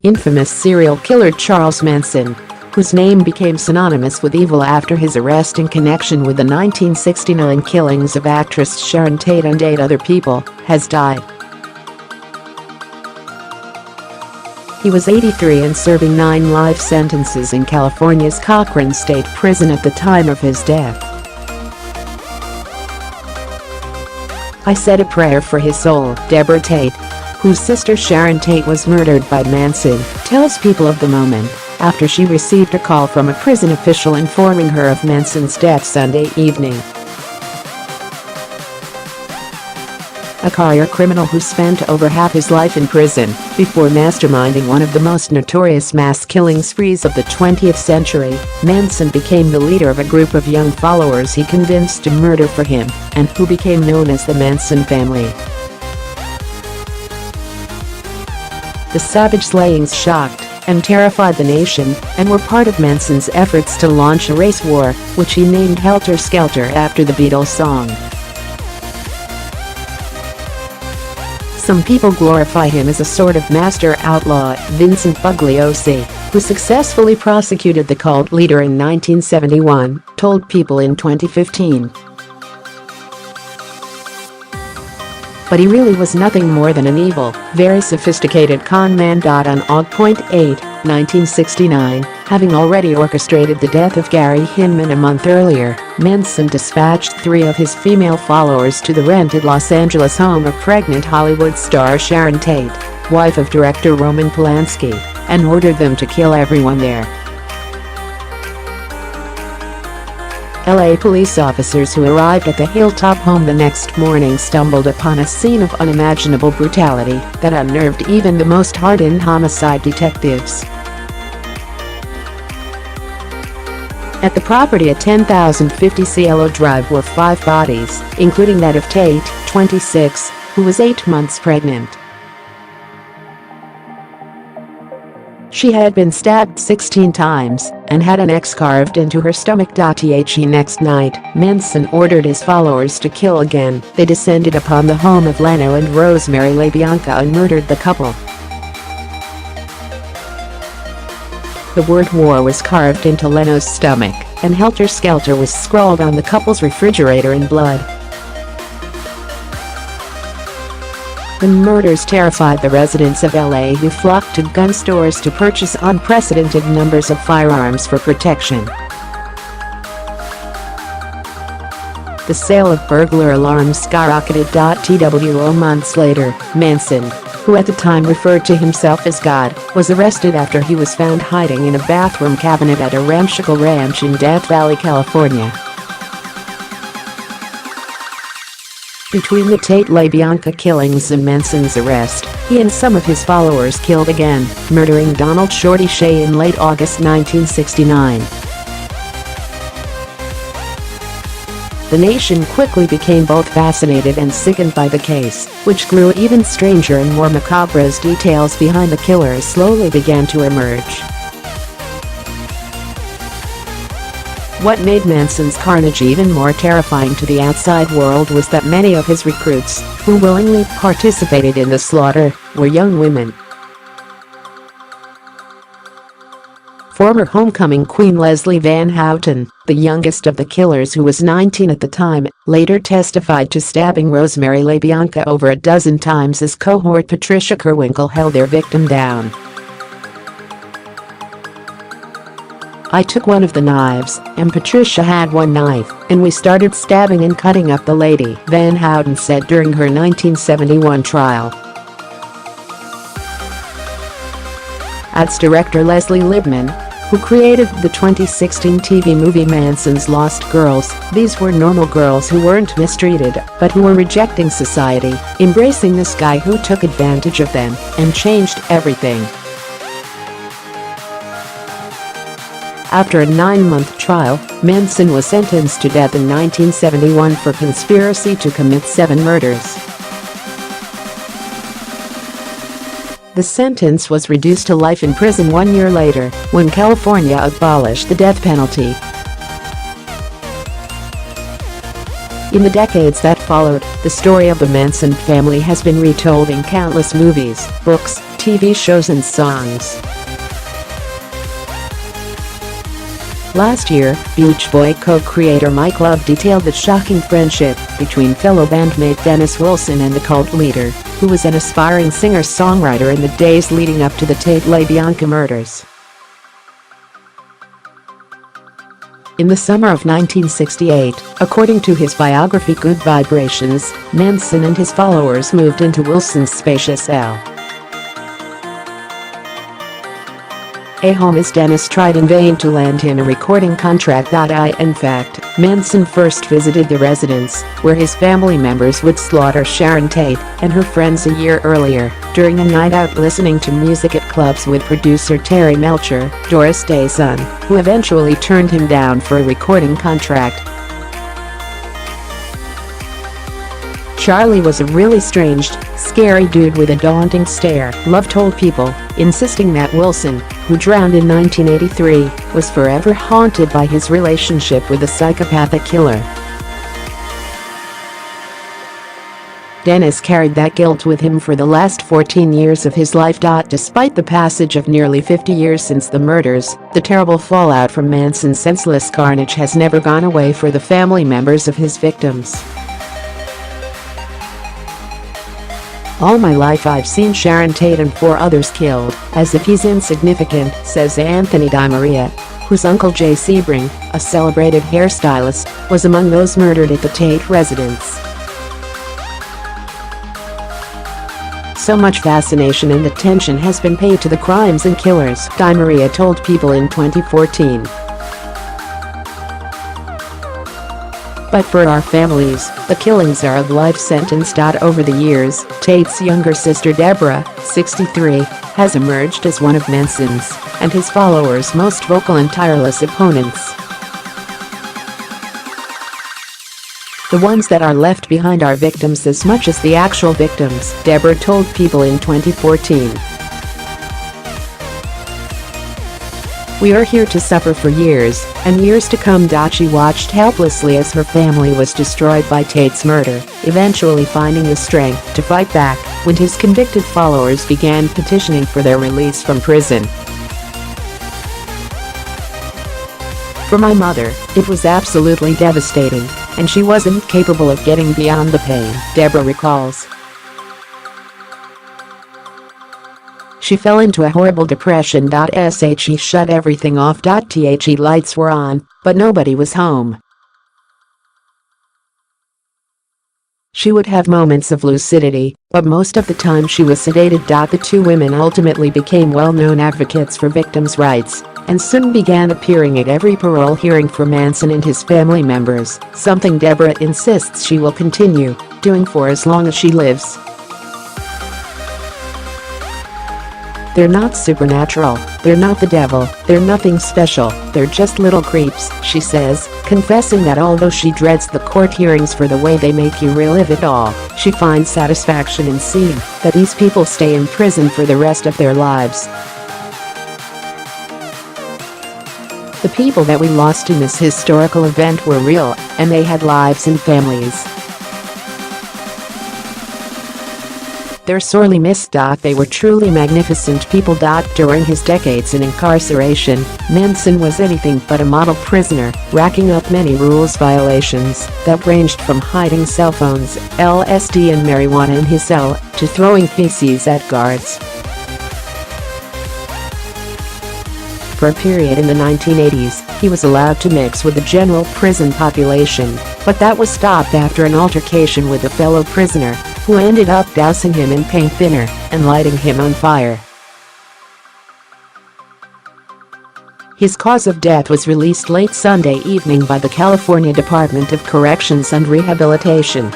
infamous serial killer Charles Manson, whose name became synonymous with evil after his arrest in connection with the 1969 killings of actress Sharon Tate and 8 other people, has died. He was 83 and serving 9 life sentences in California's Corcoran State Prison at the time of his death. "I said a prayer for his soul," Debra Tate, whose sister Sharon Tate was murdered by Manson, tells People of the moment, after she received a call from a prison official informing her of Manson's death Sunday evening. A career criminal who spent over half his life in prison before masterminding one of the most notorious mass killing sprees of the 20th century, Manson became the leader of a group of young followers he convinced to murder for him, and who became known as the Manson family. The savage slayings shocked and terrified the nation and were part of Manson's efforts to launch a race war, which he named Helter Skelter after the Beatles song. Some people glorify him as a sort of master outlaw. Vincent Bugliosi, who successfully prosecuted the cult leader in 1971, told People in 2015. But he really was nothing more than an evil, very sophisticated con man. On August 8, 1969, having already orchestrated the death of Gary Hinman a month earlier, Manson dispatched 3 of his female followers to the rented Los Angeles home of pregnant Hollywood star Sharon Tate, wife of director Roman Polanski, and ordered them to kill everyone there. L.A. police officers who arrived at the hilltop home the next morning stumbled upon a scene of unimaginable brutality that unnerved even the most hardened homicide detectives. At the property at 10,050 Cielo Drive were 5 bodies, including that of Tate, 26, who was 8 months pregnant. She had been stabbed 16 times and had an X carved into her stomach.The. Next night, Manson ordered his followers to kill again. They descended upon the home of Leno and Rosemary LaBianca and murdered the couple. The word "war" was carved into Leno's stomach, and Helter Skelter was scrawled on the couple's refrigerator in blood. The murders terrified the residents of L.A., who flocked to gun stores to purchase unprecedented numbers of firearms for protection. The sale of burglar alarms skyrocketed.Two months later. Manson, who at the time referred to himself as God, was arrested after he was found hiding in a bathroom cabinet at a ramshackle ranch in Death Valley, California. Between the Tate-LaBianca killings and Manson's arrest, he and some of his followers killed again, murdering Donald "Shorty" Shea in late August 1969. The nation quickly became both fascinated and sickened by the case, which grew even stranger and more macabre as details behind the killers slowly began to emerge. What made Manson's carnage even more terrifying to the outside world was that many of his recruits, who willingly participated in the slaughter, were young women. Former homecoming queen Leslie Van Houten, the youngest of the killers who was 19 at the time, later testified to stabbing Rosemary LaBianca over a dozen times as cohort Patricia Kerwinkle held their victim down. "I took one of the knives, and Patricia had one knife, and we started stabbing and cutting up the lady," Van Houten said during her 1971 trial. At's director Leslie Libman, who created the 2016 TV movie Manson's Lost Girls, these were normal girls who weren't mistreated, but who were rejecting society, embracing this guy who took advantage of them and changed everything. After a 9-month trial, Manson was sentenced to death in 1971 for conspiracy to commit 7 murders. The sentence was reduced to life in prison 1 year later, when California abolished the death penalty. In the decades that followed, the story of the Manson family has been retold in countless movies, books, TV shows and songs. Last year, Beach Boy co-creator Mike Love detailed the shocking friendship between fellow bandmate Dennis Wilson and the cult leader, who was an aspiring singer-songwriter in the days leading up to the Tate-LaBianca murders. In the summer of 1968, according to his biography Good Vibrations, Manson and his followers moved into Wilson's spacious L.A. home as Dennis tried in vain to land him a recording contract. In fact, Manson first visited the residence, where his family members would slaughter Sharon Tate and her friends a year earlier, during a night out listening to music at clubs with producer Terry Melcher, Doris Day's son, who eventually turned him down for a recording contract. Charlie was a really strange, scary dude with a daunting stare, Love told People, insisting that Wilson, who drowned in 1983, was forever haunted by his relationship with a psychopathic killer. Dennis carried that guilt with him for the last 14 years of his life. Despite the passage of nearly 50 years since the murders, the terrible fallout from Manson's senseless carnage has never gone away for the family members of his victims. "All my life I've seen Sharon Tate and 4 others killed, as if he's insignificant," says Anthony DiMaria, whose uncle Jay Sebring, a celebrated hairstylist, was among those murdered at the Tate residence. So much fascination and attention has been paid to the crimes and killers, DiMaria told People in 2014. But for our families, the killings are a life sentence. Over the years, Tate's younger sister Debra, 63, has emerged as one of Manson's and his followers' most vocal and tireless opponents. "The ones that are left behind are victims as much as the actual victims," Debra told People in 2014. "We are here to suffer for years and years to come." She watched helplessly as her family was destroyed by Tate's murder, eventually finding the strength to fight back when his convicted followers began petitioning for their release from prison. "For my mother, it was absolutely devastating, and she wasn't capable of getting beyond the pain," Debra recalls. "She fell into a horrible depression. She shut everything off. The lights were on, but nobody was home. She would have moments of lucidity, but most of the time she was sedated." The 2 women ultimately became well-known advocates for victims' rights and soon began appearing at every parole hearing for Manson and his family members, something Debra insists she will continue doing for as long as she lives. "They're not supernatural, they're not the devil, they're nothing special, they're just little creeps," she says, confessing that although she dreads the court hearings for the way they make you relive it all, she finds satisfaction in seeing that these people stay in prison for the rest of their lives. "The people that we lost in this historical event were real, and they had lives and families. They're sorely missed. They were truly magnificent people." During his decades in incarceration, Manson was anything but a model prisoner, racking up many rules violations that ranged from hiding cell phones, LSD and marijuana in his cell, to throwing feces at guards. For a period in the 1980s, he was allowed to mix with the general prison population, but that was stopped after an altercation with a fellow prisoner, who ended up dousing him in paint thinner and lighting him on fire. His cause of death was released late Sunday evening by the California Department of Corrections and Rehabilitation.